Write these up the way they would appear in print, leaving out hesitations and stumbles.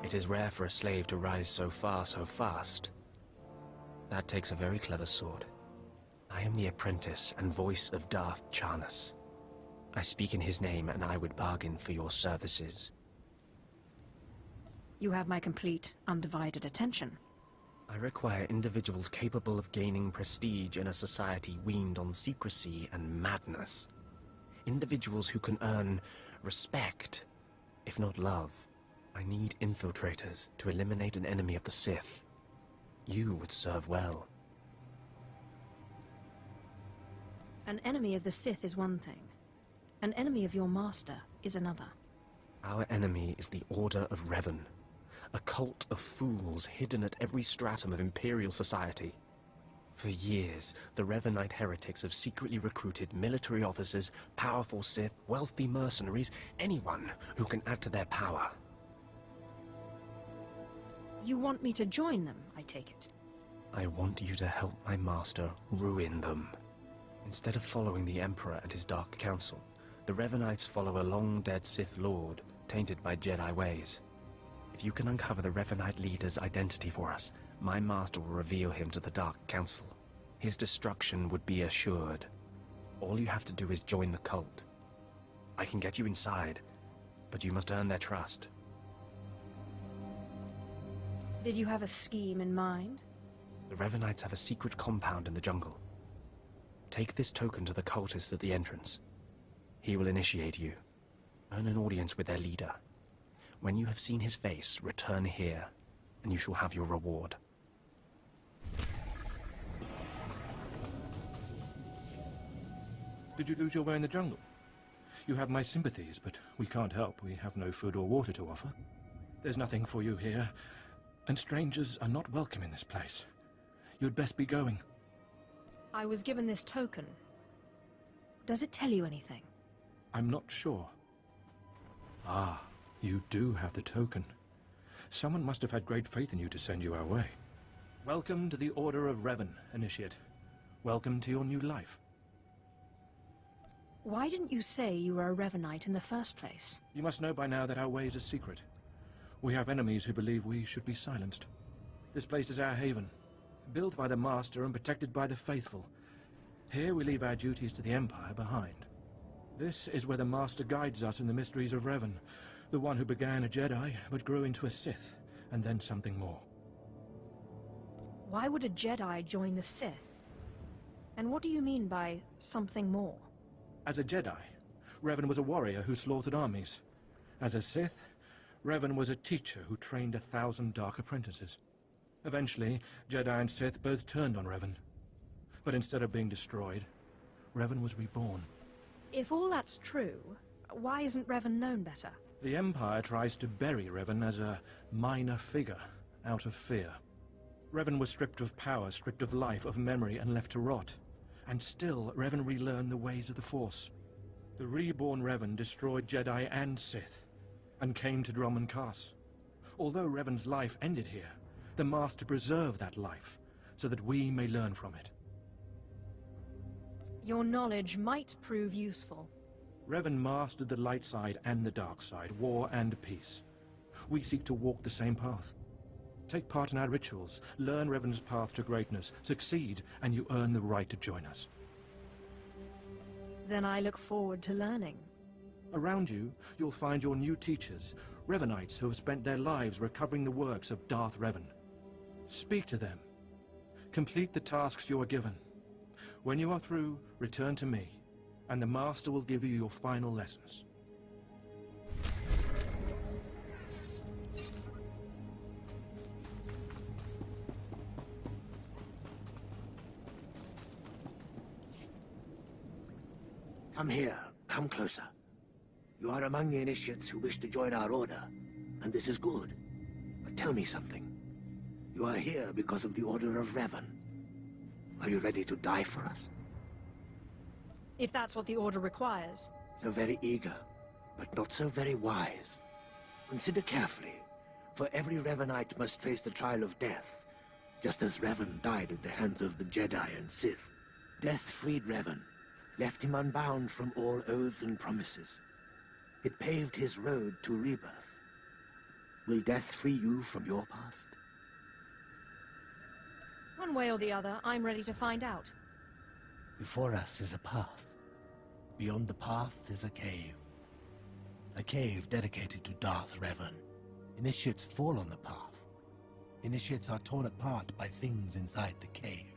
It is rare for a slave to rise so far so fast. That takes a very clever sword. I am the apprentice and voice of Darth Charnas. I speak in his name, and I would bargain for your services. You have my complete, undivided attention. I require individuals capable of gaining prestige in a society weaned on secrecy and madness. Individuals who can earn respect, if not love. I need infiltrators to eliminate an enemy of the Sith. You would serve well. An enemy of the Sith is one thing. An enemy of your master is another. Our enemy is the Order of Revan, a cult of fools hidden at every stratum of Imperial society. For years, the Revanite heretics have secretly recruited military officers, powerful Sith, wealthy mercenaries, anyone who can add to their power. You want me to join them, I take it? I want you to help my master ruin them. Instead of following the Emperor and his Dark Council, the Revanites follow a long-dead Sith Lord, tainted by Jedi ways. If you can uncover the Revanite leader's identity for us, my master will reveal him to the Dark Council. His destruction would be assured. All you have to do is join the cult. I can get you inside, but you must earn their trust. Did you have a scheme in mind? The Revanites have a secret compound in the jungle. Take this token to the cultist at the entrance. He will initiate you. Earn an audience with their leader. When you have seen his face, return here, and you shall have your reward. Did you lose your way in the jungle? You have my sympathies, but we can't help. We have no food or water to offer. There's nothing for you here, and strangers are not welcome in this place. You'd best be going. I was given this token. Does it tell you anything? I'm not sure. Ah, you do have the token. Someone must have had great faith in you to send you our way. Welcome to the Order of Revan, Initiate. Welcome to your new life. Why didn't you say you were a Revanite in the first place? You must know by now that our ways are secret. We have enemies who believe we should be silenced. This place is our haven, built by the Master and protected by the faithful. Here we leave our duties to the Empire behind. This is where the Master guides us in the mysteries of Revan, the one who began a Jedi but grew into a Sith, and then something more. Why would a Jedi join the Sith? And what do you mean by something more? As a Jedi, Revan was a warrior who slaughtered armies. As a Sith, Revan was a teacher who trained 1,000 dark apprentices. Eventually, Jedi and Sith both turned on Revan. But instead of being destroyed, Revan was reborn. If all that's true, why isn't Revan known better? The Empire tries to bury Revan as a minor figure, out of fear. Revan was stripped of power, stripped of life, of memory, and left to rot. And still, Revan relearned the ways of the Force. The reborn Revan destroyed Jedi and Sith, and came to Drumond Kaas. Although Revan's life ended here, the Master preserved that life, so that we may learn from it. Your knowledge might prove useful. Revan mastered the light side and the dark side, war and peace. We seek to walk the same path. Take part in our rituals, learn Revan's path to greatness, succeed, and you earn the right to join us. Then I look forward to learning. Around you, you'll find your new teachers, Revanites who have spent their lives recovering the works of Darth Revan. Speak to them. Complete the tasks you are given. When you are through, return to me, and the Master will give you your final lessons. Come here. Come closer. You are among the initiates who wish to join our order, and this is good. But tell me something. You are here because of the Order of Revan. Are you ready to die for us? If that's what the Order requires. So very eager, but not so very wise. Consider carefully, for every Revanite must face the trial of death, just as Revan died at the hands of the Jedi and Sith. Death freed Revan, left him unbound from all oaths and promises. It paved his road to rebirth. Will death free you from your past? One way or the other, I'm ready to find out. Before us is a path. Beyond the path is a cave. A cave dedicated to Darth Revan. Initiates fall on the path. Initiates are torn apart by things inside the cave.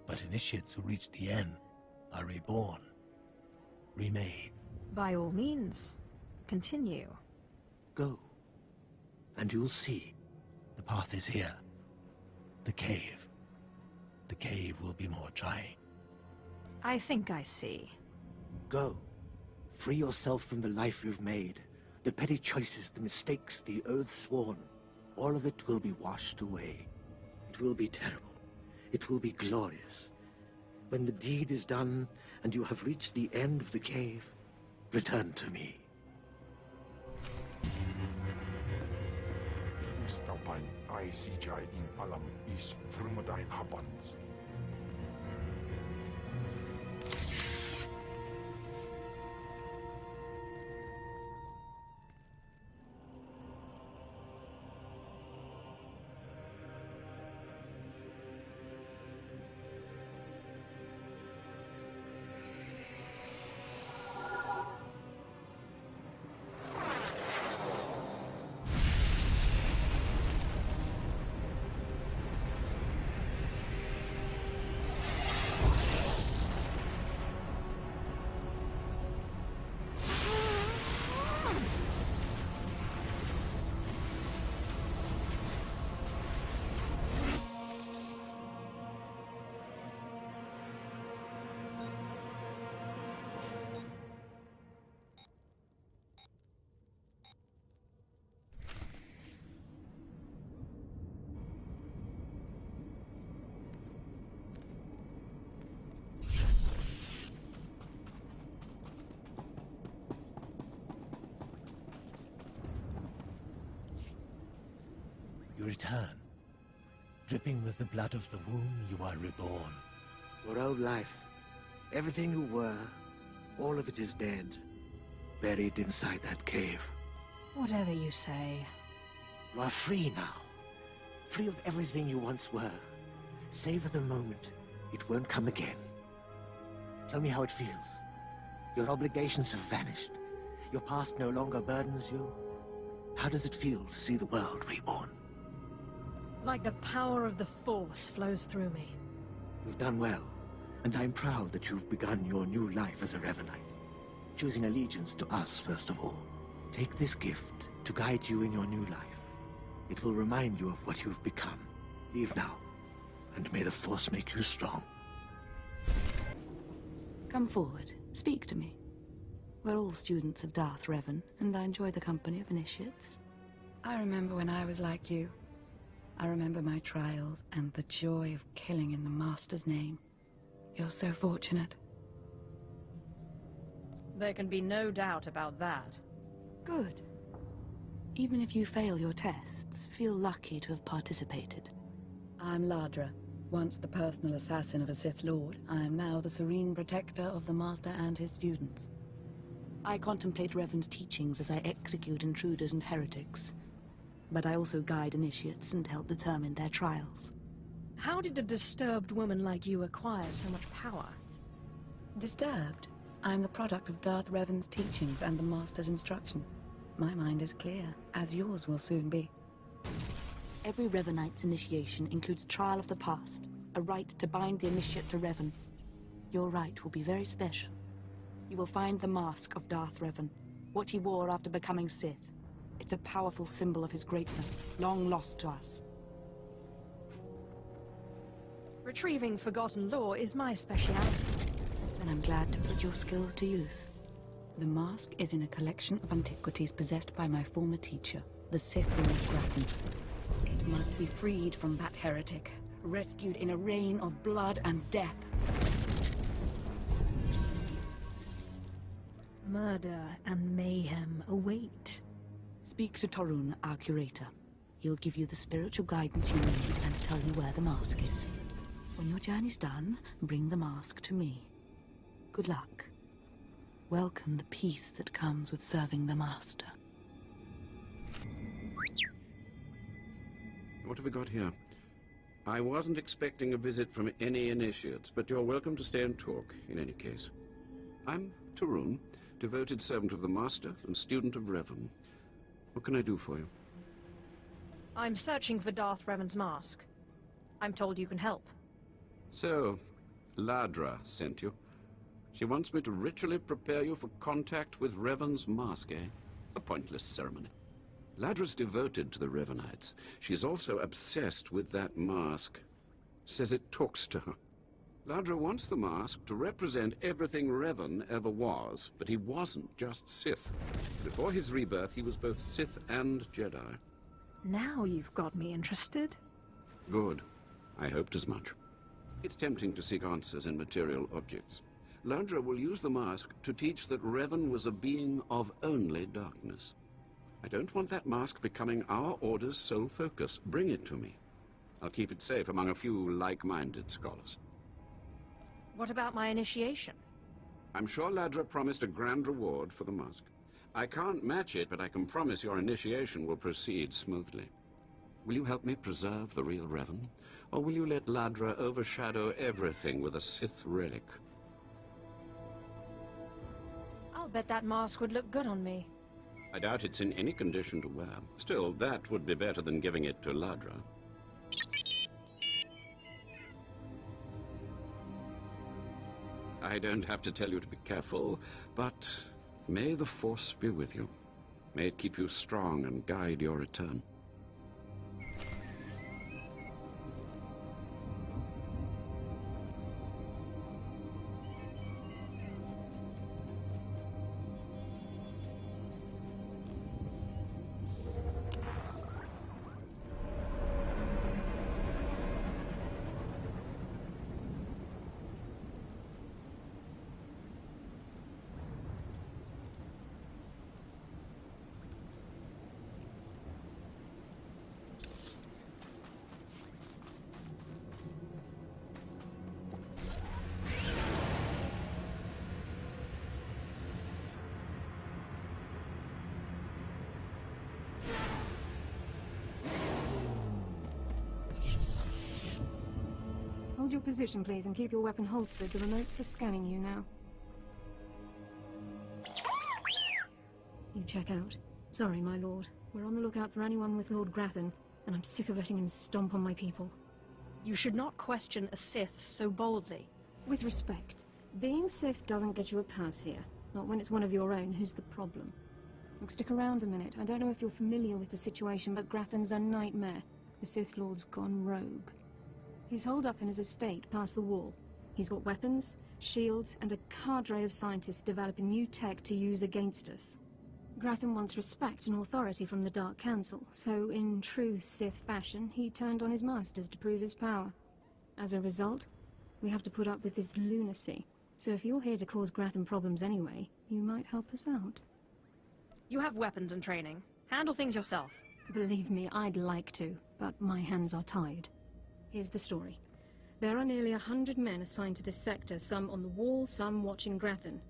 But initiates who reach the end are reborn. Remade. By all means, continue. Go, and you'll see. The path is here. The cave. The cave will be more trying. I think I see. Go. Free yourself from the life you've made. The petty choices, the mistakes, the oaths sworn. All of it will be washed away. It will be terrible. It will be glorious. When the deed is done, and you have reached the end of the cave, return to me. Ustapan ICJ in alam is Frumadain Habans. You return. Dripping with the blood of the womb, you are reborn. Your old life, everything you were, all of it is dead. Buried inside that cave. Whatever you say. You are free now. Free of everything you once were. Savor the moment. It won't come again. Tell me how it feels. Your obligations have vanished. Your past no longer burdens you. How does it feel to see the world reborn? Like the power of the Force flows through me. You've done well, and I'm proud that you've begun your new life as a Revanite. Choosing allegiance to us, first of all. Take this gift to guide you in your new life. It will remind you of what you've become. Leave now, and may the Force make you strong. Come forward. Speak to me. We're all students of Darth Revan, and I enjoy the company of initiates. I remember when I was like you. I remember my trials and the joy of killing in the Master's name. You're so fortunate. There can be no doubt about that. Good. Even if you fail your tests, feel lucky to have participated. I'm Ladra. Once the personal assassin of a Sith Lord, I am now the serene protector of the Master and his students. I contemplate Revan's teachings as I execute intruders and heretics. But I also guide initiates and help determine their trials. How did a disturbed woman like you acquire so much power? Disturbed? I'm the product of Darth Revan's teachings and the Master's instruction. My mind is clear, as yours will soon be. Every Revanite's initiation includes a trial of the past, a rite to bind the initiate to Revan. Your rite will be very special. You will find the mask of Darth Revan, what he wore after becoming Sith. It's a powerful symbol of his greatness, long lost to us. Retrieving forgotten lore is my speciality. Then I'm glad to put your skills to use. The mask is in a collection of antiquities possessed by my former teacher, the Sith Lord Grafton. It must be freed from that heretic, rescued in a rain of blood and death. Murder and mayhem await. Speak to Torun, our curator. He'll give you the spiritual guidance you need and tell you where the mask is. When your journey's done, bring the mask to me. Good luck. Welcome the peace that comes with serving the Master. What have we got here? I wasn't expecting a visit from any initiates, but you're welcome to stay and talk, in any case. I'm Tarun, devoted servant of the Master and student of Revan. What can I do for you? I'm searching for Darth Revan's mask. I'm told you can help. So, Ladra sent you. She wants me to ritually prepare you for contact with Revan's mask, eh? A pointless ceremony. Ladra's devoted to the Revanites. She's also obsessed with that mask. Says it talks to her. Ladra wants the mask to represent everything Revan ever was, but he wasn't just Sith. Before his rebirth, he was both Sith and Jedi. Now you've got me interested. Good. I hoped as much. It's tempting to seek answers in material objects. Ladra will use the mask to teach that Revan was a being of only darkness. I don't want that mask becoming our Order's sole focus. Bring it to me. I'll keep it safe among a few like-minded scholars. What about my initiation? I'm sure Ladra promised a grand reward for the mask. I can't match it, but I can promise your initiation will proceed smoothly. Will you help me preserve the real Revan? Or will you let Ladra overshadow everything with a Sith relic? I'll bet that mask would look good on me. I doubt it's in any condition to wear. Still, that would be better than giving it to Ladra. I don't have to tell you to be careful, but may the Force be with you. May it keep you strong and guide your return. Hold your position, please, and keep your weapon holstered. The remotes are scanning you now. You check out. Sorry, my lord. We're on the lookout for anyone with Lord Grathan, and I'm sick of letting him stomp on my people. You should not question a Sith so boldly. With respect, being Sith doesn't get you a pass here. Not when it's one of your own who's the problem. Look, stick around a minute. I don't know if you're familiar with the situation, but Grathan's a nightmare. The Sith Lord's gone rogue. He's holed up in his estate past the wall. He's got weapons, shields, and a cadre of scientists developing new tech to use against us. Grathan wants respect and authority from the Dark Council, so in true Sith fashion, he turned on his masters to prove his power. As a result, we have to put up with this lunacy. So if you're here to cause Grathan problems anyway, you might help us out. You have weapons and training. Handle things yourself. Believe me, I'd like to, but my hands are tied. Here's the story. There are nearly 100 men assigned to this sector, some on the wall, some watching Grathan.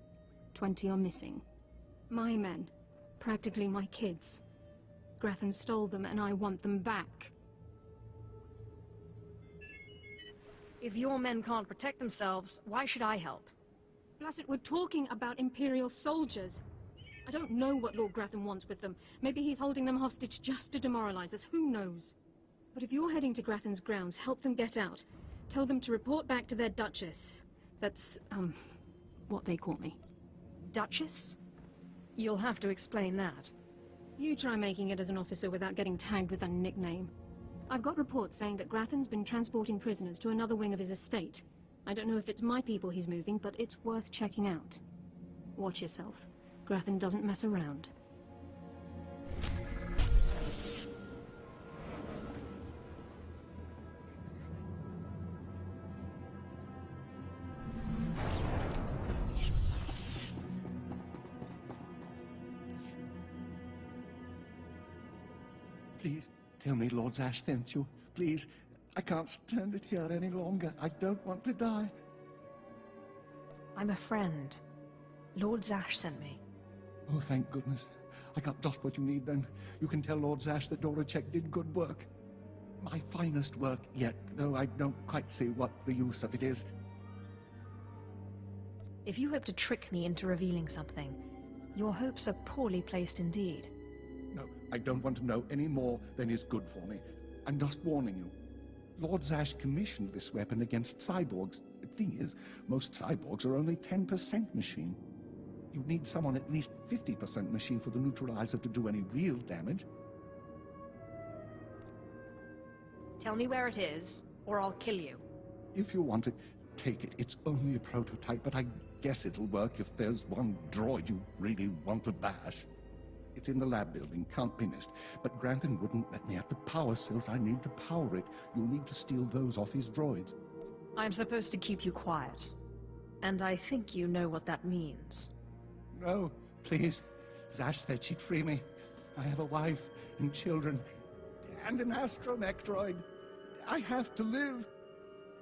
20 are missing. My men. Practically my kids. Grathan stole them, and I want them back. If your men can't protect themselves, why should I help? Blast it, we're talking about Imperial soldiers. I don't know what Lord Grathan wants with them. Maybe he's holding them hostage just to demoralize us, who knows? But if you're heading to Grathan's grounds, help them get out. Tell them to report back to their Duchess. That's, what they call me. Duchess? You'll have to explain that. You try making it as an officer without getting tagged with a nickname. I've got reports saying that Grathan's been transporting prisoners to another wing of his estate. I don't know if it's my people he's moving, but it's worth checking out. Watch yourself. Grathan doesn't mess around. Please, tell me Lord Zash sent you. Please, I can't stand it here any longer. I don't want to die. I'm a friend. Lord Zash sent me. Oh, thank goodness. I got just what you need then. You can tell Lord Zash that Dorachek did good work. My finest work yet, though I don't quite see what the use of it is. If you hope to trick me into revealing something, your hopes are poorly placed indeed. No, I don't want to know any more than is good for me. I'm just warning you. Lord Zash commissioned this weapon against cyborgs. The thing is, most cyborgs are only 10% machine. You need someone at least 50% machine for the neutralizer to do any real damage. Tell me where it is, or I'll kill you. If you want it, take it. It's only a prototype, but I guess it'll work if there's one droid you really want to bash. It's in the lab building, can't be missed. But Grantham wouldn't let me have the power cells I need to power it. You'll need to steal those off his droids. I'm supposed to keep you quiet. And I think you know what that means. No, please. Zash said she'd free me. I have a wife and children, and an astromech droid. I have to live.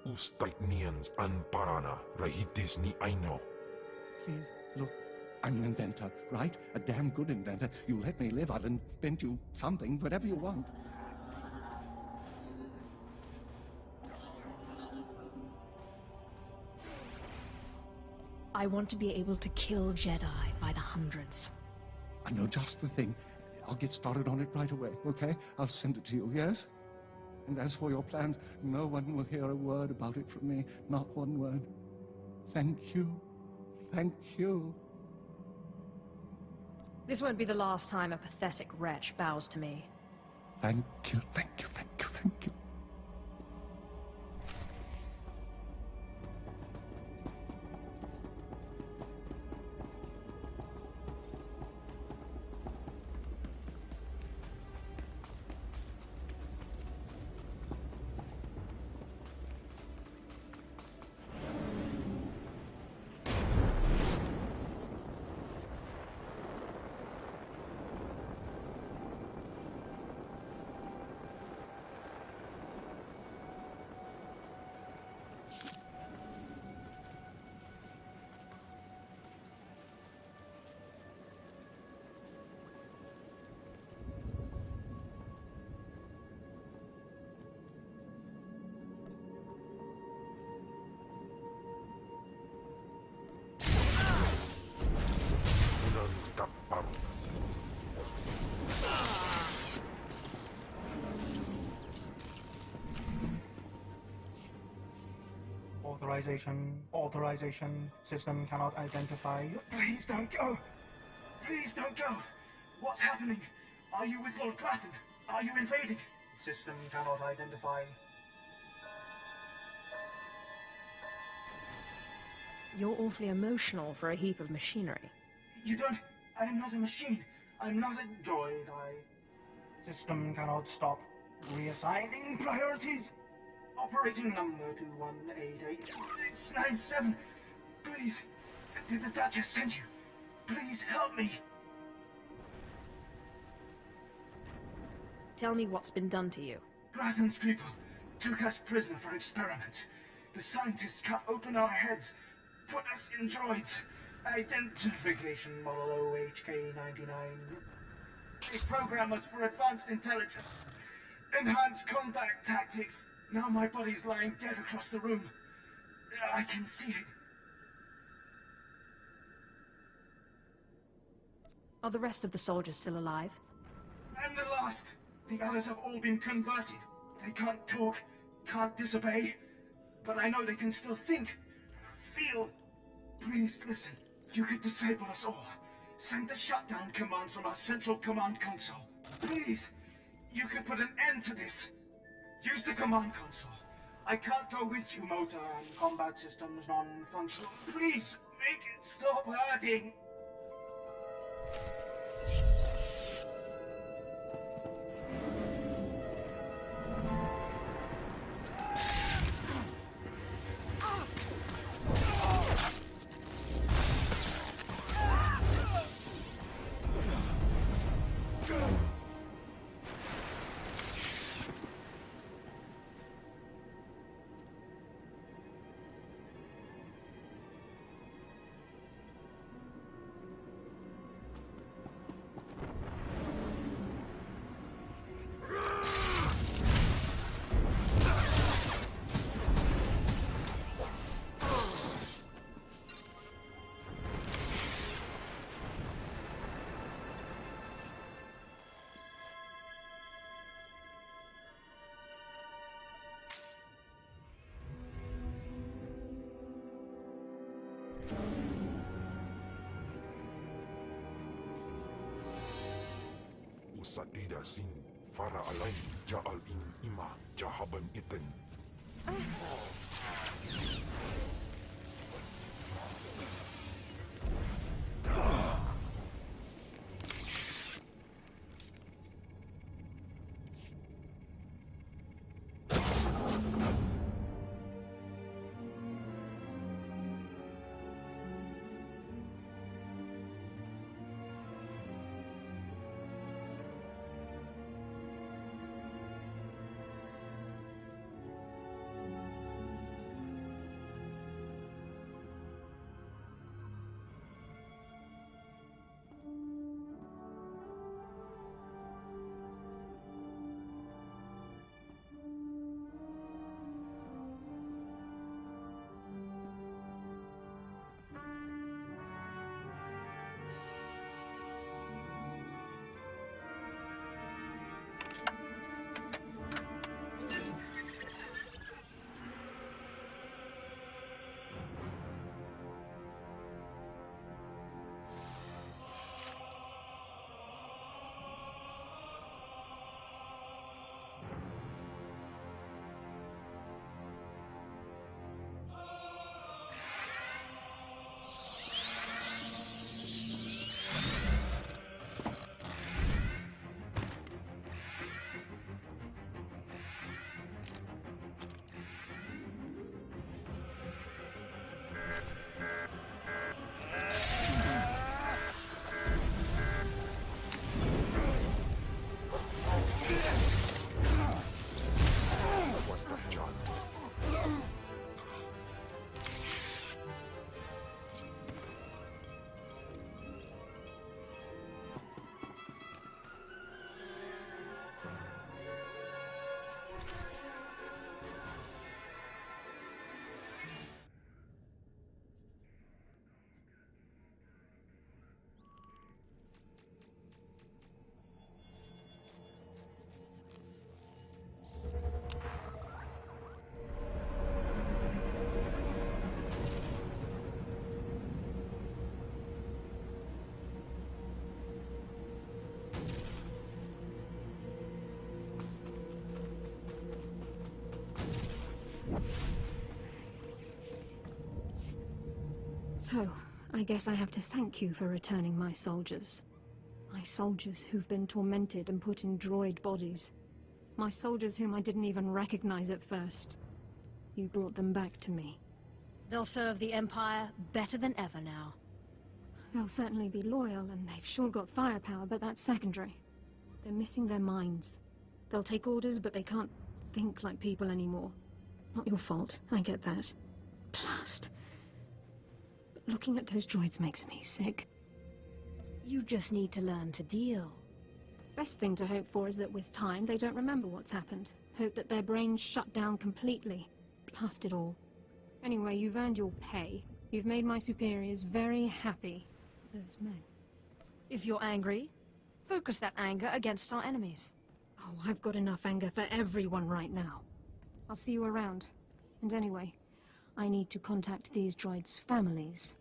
Ustaiknians an parana, rahitis ni aino. Please, look, I'm an inventor, right? A damn good inventor. You let me live, I'll invent you something, whatever you want. I want to be able to kill Jedi by the hundreds. I know just the thing. I'll get started on it right away, okay? I'll send it to you, yes? And as for your plans, no one will hear a word about it from me. Not one word. Thank you. Thank you. This won't be the last time a pathetic wretch bows to me. Thank you, thank you, thank you, thank you. Authorization. System cannot identify. Please don't go. Please don't go. What's happening? Are you with Lord Grathan? Are you invading? System cannot identify. You're awfully emotional for a heap of machinery. You don't... I am not a machine. I'm not a droid. System cannot stop. Reassigning priorities. Operating number 2188697. Please, did the Duchess send you? Please help me. Tell me what's been done to you. Grathan's people took us prisoner for experiments. The scientists cut open our heads, put us in droids. Identification model OHK99. They program us for advanced intelligence. Enhanced combat tactics. Now my body's lying dead across the room. I can see it. Are the rest of the soldiers still alive? I'm the last. The others have all been converted. They can't talk, can't disobey. But I know they can still think, feel. Please listen. You could disable us all. Send the shutdown command from our central command console. Please. You could put an end to this. Use the command console. I can't go with you, motor and combat systems non-functional. Please, make it stop hurting. Usatida sin fara alain ja'al in ima jahaban iten. So, I guess I have to thank you for returning my soldiers. My soldiers who've been tormented and put in droid bodies. My soldiers whom I didn't even recognize at first. You brought them back to me. They'll serve the Empire better than ever now. They'll certainly be loyal, and they've sure got firepower, but that's secondary. They're missing their minds. They'll take orders, but they can't think like people anymore. Not your fault, I get that. Blast. But looking at those droids makes me sick. You just need to learn to deal. Best thing to hope for is that with time, they don't remember what's happened. Hope that their brains shut down completely. Blast it all. Anyway, you've earned your pay. You've made my superiors very happy. Those men. If you're angry, focus that anger against our enemies. Oh, I've got enough anger for everyone right now. I'll see you around. And anyway, I need to contact these droids' families.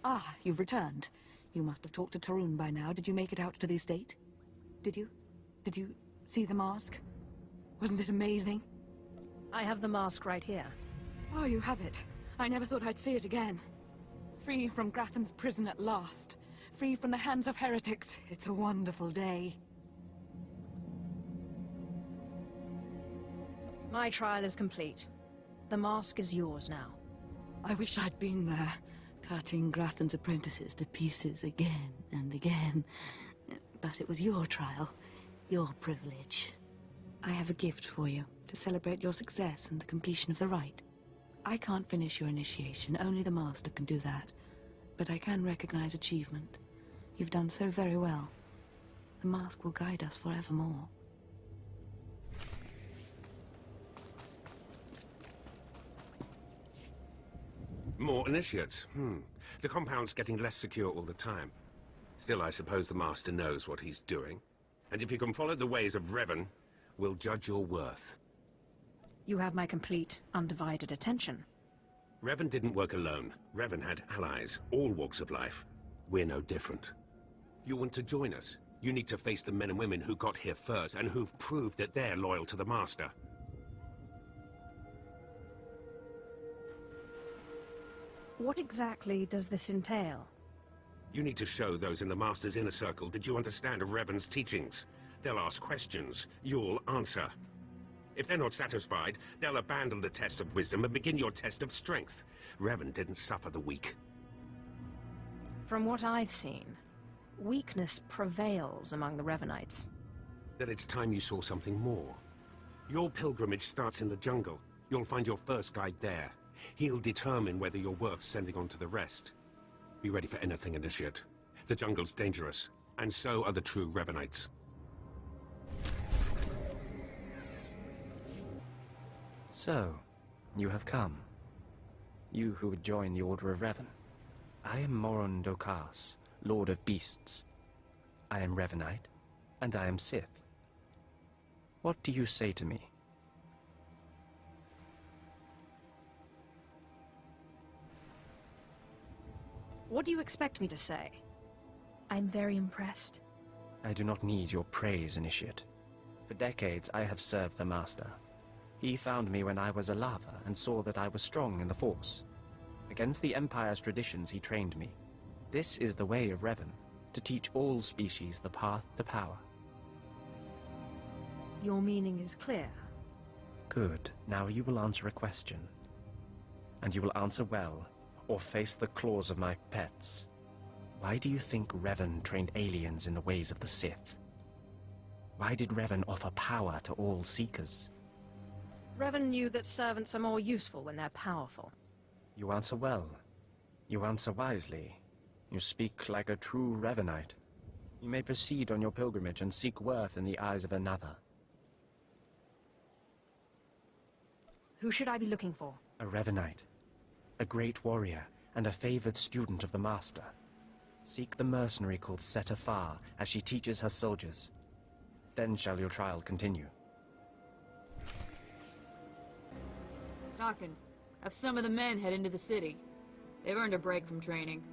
Ah, you've returned. You must have talked to Tarun by now. Did you make it out to the estate? Did you? Did you see the mask? Wasn't it amazing? I have the mask right here. Oh, you have it. I never thought I'd see it again. Free from Grathan's prison at last. Free from the hands of heretics. It's a wonderful day. My trial is complete. The mask is yours now. I wish I'd been there, cutting Grathan's apprentices to pieces again and again. But it was your trial, your privilege. I have a gift for you to celebrate your success and the completion of the rite. I can't finish your initiation. Only the Master can do that. But I can recognize achievement. You've done so very well. The mask will guide us forevermore. More initiates. The compound's getting less secure all the time. Still, I suppose the Master knows what he's doing. And if you can follow the ways of Revan, we'll judge your worth. You have my complete, undivided attention. Revan didn't work alone. Revan had allies, all walks of life. We're no different. You want to join us? You need to face the men and women who got here first and who've proved that they're loyal to the Master. What exactly does this entail? You need to show those in the Master's inner circle that you understand Revan's teachings. They'll ask questions. You'll answer. If they're not satisfied, they'll abandon the test of wisdom and begin your test of strength. Revan didn't suffer the weak. From what I've seen, weakness prevails among the Revanites. Then it's time you saw something more. Your pilgrimage starts in the jungle. You'll find your first guide there. He'll determine whether you're worth sending on to the rest. Be ready for anything, Initiate. The jungle's dangerous, and so are the true Revanites. So, you have come. You who would join the Order of Revan. I am Drumond Kaas, Lord of Beasts. I am Revanite, and I am Sith. What do you say to me? What do you expect me to say? I'm very impressed. I do not need your praise, Initiate. For decades I have served the Master. He found me when I was a lava and saw that I was strong in the Force. Against the Empire's traditions he trained me. This is the way of Revan, to teach all species the path to power. Your meaning is clear. Good. Now you will answer a question. And you will answer well, or face the claws of my pets. Why do you think Revan trained aliens in the ways of the Sith? Why did Revan offer power to all Seekers? Revan knew that servants are more useful when they're powerful. You answer well. You answer wisely. You speak like a true Revanite. You may proceed on your pilgrimage and seek worth in the eyes of another. Who should I be looking for? A Revanite. A great warrior, and a favored student of the Master. Seek the mercenary called Setafar, as she teaches her soldiers. Then shall your trial continue. Talking. Have some of the men head into the city. They've earned a break from training.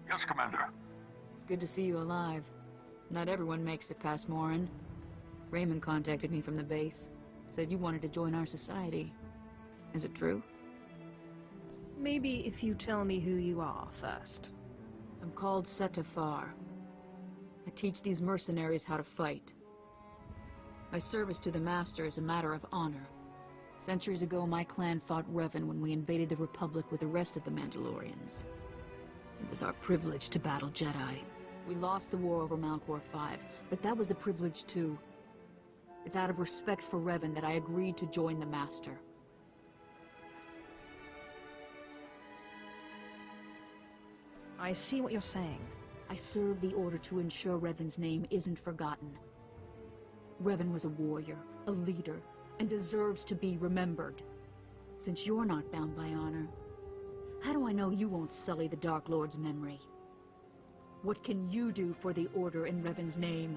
Yes, Commander. It's good to see you alive. Not everyone makes it past Morin. Raymond contacted me from the base. Said you wanted to join our society. Is it true? Maybe if you tell me who you are first. I'm called Setafar. I teach these mercenaries how to fight. My service to the Master is a matter of honor. Centuries ago, my clan fought Revan when we invaded the Republic with the rest of the Mandalorians. It was our privilege to battle Jedi. We lost the war over Malchor 5, but that was a privilege too. It's out of respect for Revan that I agreed to join the Master. I see what you're saying. I serve the Order to ensure Revan's name isn't forgotten. Revan was a warrior, a leader, and deserves to be remembered. Since you're not bound by honor, how do I know you won't sully the Dark Lord's memory? What can you do for the Order in Revan's name?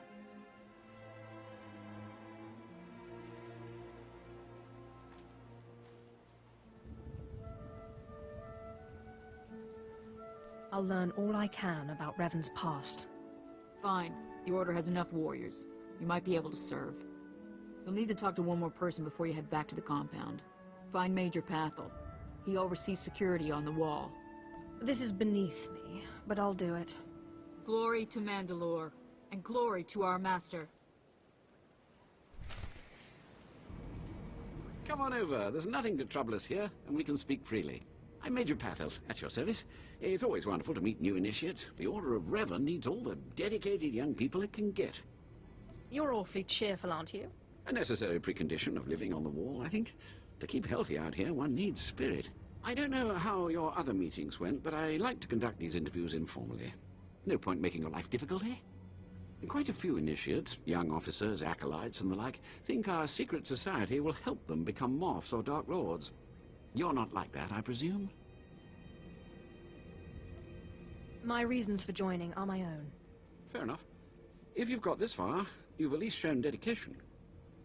I'll learn all I can about Revan's past. Fine. The Order has enough warriors. You might be able to serve. You'll need to talk to one more person before you head back to the compound. Find Major Pathel. He oversees security on the wall. This is beneath me, but I'll do it. Glory to Mandalore, and glory to our Master. Come on over. There's nothing to trouble us here, and we can speak freely. I'm Major Pathel, at your service. It's always wonderful to meet new initiates. The Order of Revan needs all the dedicated young people it can get. You're awfully cheerful, aren't you? A necessary precondition of living on the wall, I think. To keep healthy out here, one needs spirit. I don't know how your other meetings went, but I like to conduct these interviews informally. No point making your life difficult, eh? And quite a few initiates, young officers, acolytes, and the like, think our secret society will help them become morphs or Dark Lords. You're not like that, I presume? My reasons for joining are my own. Fair enough. If you've got this far, you've at least shown dedication.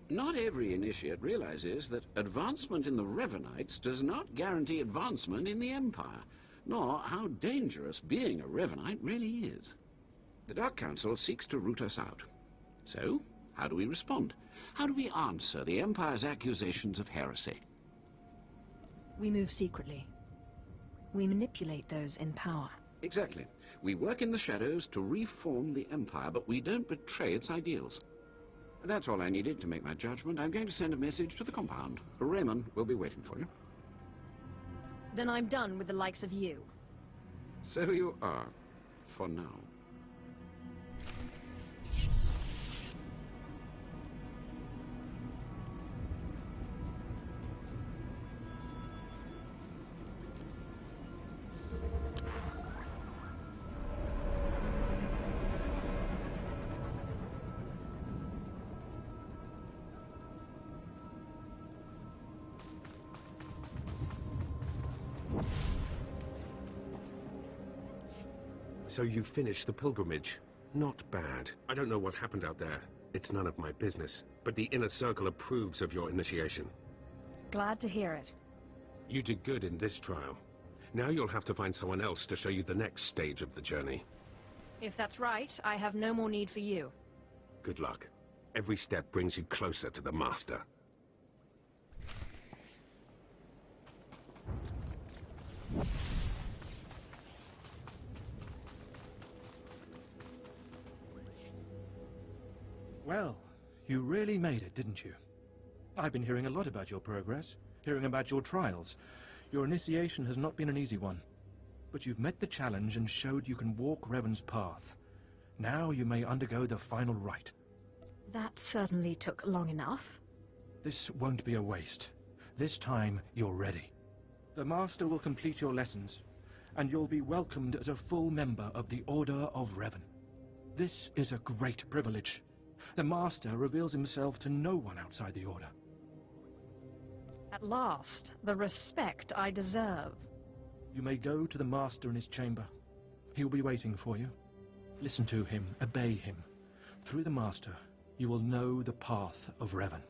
Not every initiate realizes that advancement in the Revenites does not guarantee advancement in the Empire, nor how dangerous being a Revenite really is. The Dark Council seeks to root us out. So, how do we respond? How do we answer the Empire's accusations of heresy? We move secretly. We manipulate those in power. Exactly. We work in the shadows to reform the Empire, but we don't betray its ideals. That's all I needed to make my judgment. I'm going to send a message to the compound. Raymond will be waiting for you. Then I'm done with the likes of you. So you are, for now. So you finished the pilgrimage. Not bad. I don't know what happened out there. It's none of my business. But the Inner Circle approves of your initiation. Glad to hear it. You did good in this trial. Now you'll have to find someone else to show you the next stage of the journey. If that's right, I have no more need for you. Good luck. Every step brings you closer to the Master. Well, you really made it, didn't you? I've been hearing a lot about your progress, hearing about your trials. Your initiation has not been an easy one. But you've met the challenge and showed you can walk Revan's path. Now you may undergo the final rite. That certainly took long enough. This won't be a waste. This time, you're ready. The Master will complete your lessons, and you'll be welcomed as a full member of the Order of Revan. This is a great privilege. The Master reveals himself to no one outside the Order. At last, the respect I deserve. You may go to the Master in his chamber. He'll be waiting for you. Listen to him, obey him. Through the Master, you will know the path of Revan.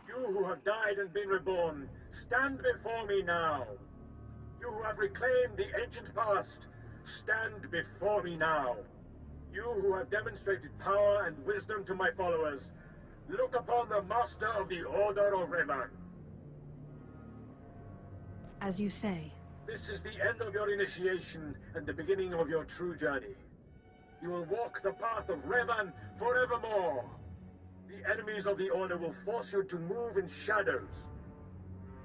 You who have died and been reborn, stand before me now. You who have reclaimed the ancient past, stand before me now. You who have demonstrated power and wisdom to my followers, look upon the Master of the Order of Revan. As you say. This is the end of your initiation and the beginning of your true journey. You will walk the path of Revan forevermore. The enemies of the Order will force you to move in shadows.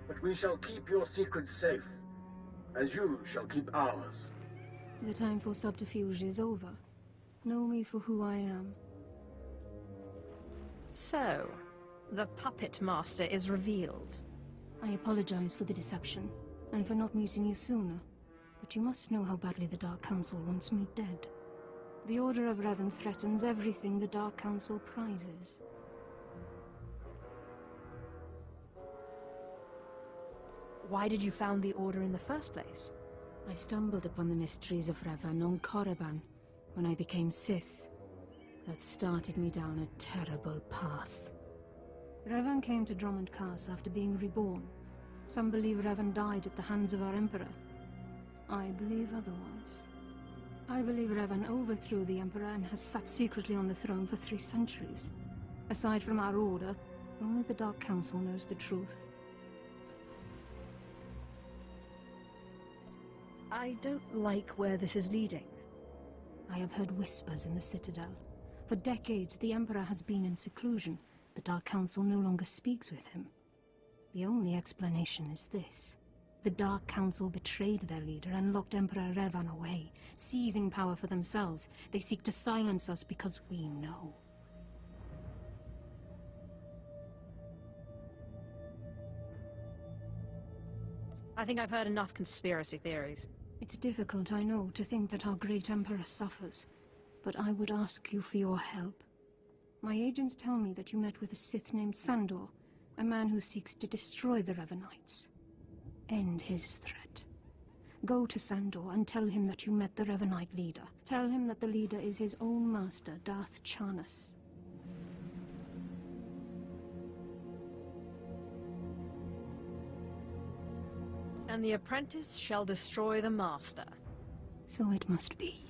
But we shall keep your secrets safe, as you shall keep ours. The time for subterfuge is over. Know me for who I am. So, the Puppet Master is revealed. I apologize for the deception, and for not meeting you sooner. But you must know how badly the Dark Council wants me dead. The Order of Revan threatens everything the Dark Council prizes. Why did you found the Order in the first place? I stumbled upon the mysteries of Revan on Korriban when I became Sith. That started me down a terrible path. Revan came to Drumond Kaas after being reborn. Some believe Revan died at the hands of our Emperor. I believe otherwise. I believe Revan overthrew the Emperor and has sat secretly on the throne for 3 centuries. Aside from our Order, only the Dark Council knows the truth. I don't like where this is leading. I have heard whispers in the Citadel. For decades, the Emperor has been in seclusion, The Dark Council no longer speaks with him. The only explanation is this. The Dark Council betrayed their leader and locked Emperor Revan away, seizing power for themselves. They seek to silence us because we know. I think I've heard enough conspiracy theories. It's difficult, I know, to think that our great Emperor suffers, but I would ask you for your help. My agents tell me that you met with a Sith named Sandor, a man who seeks to destroy the Revanites. End his threat. Go to Sandor and tell him that you met the Revanite leader. Tell him that the leader is his own master, Darth Charnas. And the apprentice shall destroy the master. So it must be.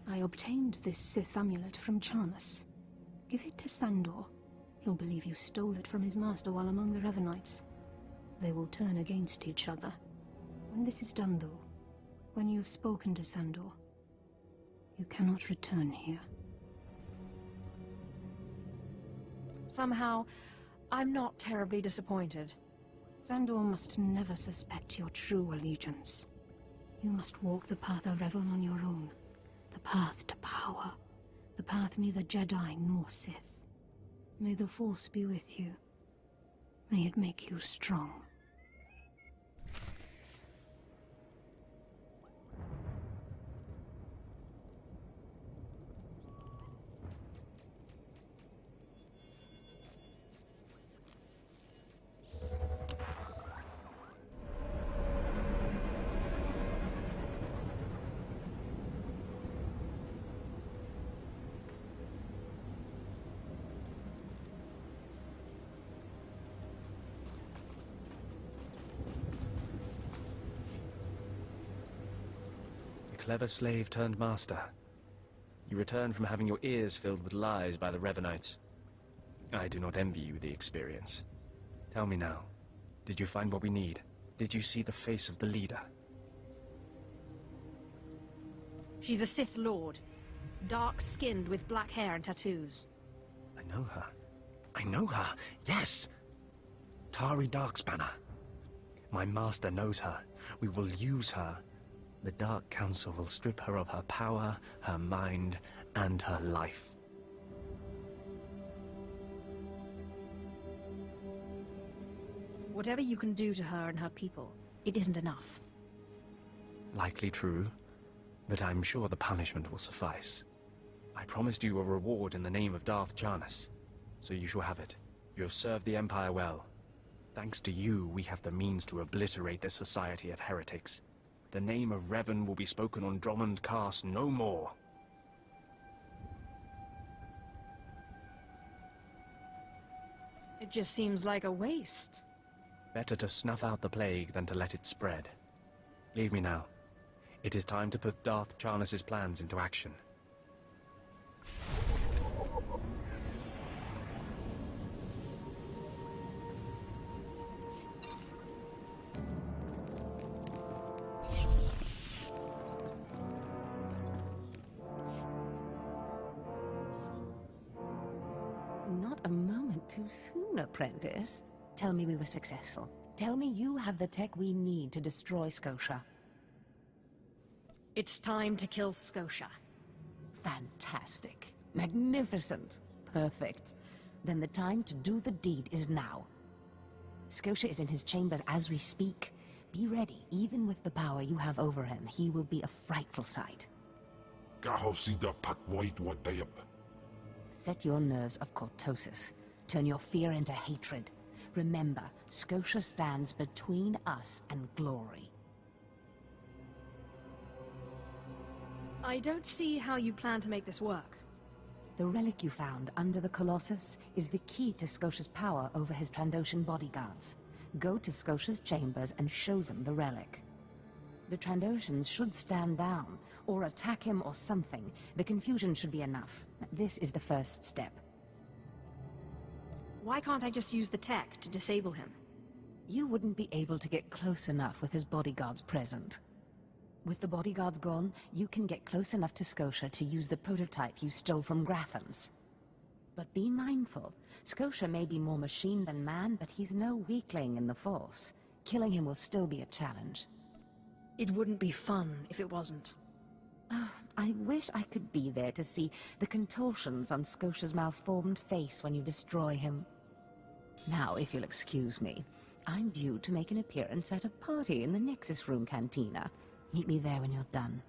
I obtained this Sith amulet from Charnas. Give it to Sandor. He'll believe you stole it from his master while among the Revanites. They will turn against each other. When this is done, though, when you've spoken to Sandor, you cannot return here. Somehow, I'm not terribly disappointed. Sandor must never suspect your true allegiance. You must walk the path of Revan on your own. The path to power. The path neither Jedi nor Sith. May the Force be with you. May it make you strong. Clever slave turned master. You return from having your ears filled with lies by the Revanites. I do not envy you the experience. Tell me now, did you find what we need? Did you see the face of the leader? She's a Sith Lord. Dark-skinned with black hair and tattoos. I know her. I know her, yes! Tari Darkspanner. My master knows her. We will use her. The Dark Council will strip her of her power, her mind, and her life. Whatever you can do to her and her people, it isn't enough. Likely true, but I'm sure the punishment will suffice. I promised you a reward in the name of Darth Charnas, so you shall have it. You have served the Empire well. Thanks to you, we have the means to obliterate this society of heretics. The name of Revan will be spoken on Drumond Kaas no more. It just seems like a waste. Better to snuff out the plague than to let it spread. Leave me now. It is time to put Darth Charnas' plans into action. Not a moment too soon, apprentice. Tell me we were successful. Tell me you have the tech we need to destroy Scotia. It's time to kill Scotia. Fantastic. Magnificent. Perfect. Then the time to do the deed is now. Scotia is in his chambers as we speak. Be ready. Even with the power you have over him, he will be a frightful sight. Set your nerves of cortosis. Turn your fear into hatred. Remember, Scotia stands between us and glory. I don't see how you plan to make this work. The relic you found under the Colossus is the key to Scotia's power over his Trandoshan bodyguards. Go to Scotia's chambers and show them the relic. The Trandoshans should stand down, or attack him or something. The confusion should be enough. This is the first step. Why can't I just use the tech to disable him? You wouldn't be able to get close enough with his bodyguards present. With the bodyguards gone, you can get close enough to Scotia to use the prototype you stole from Grathans. But be mindful. Scotia may be more machine than man, but he's no weakling in the Force. Killing him will still be a challenge. It wouldn't be fun if it wasn't. Oh, I wish I could be there to see the contortions on Scotia's malformed face when you destroy him. Now, if you'll excuse me, I'm due to make an appearance at a party in the Nexus Room Cantina. Meet me there when you're done.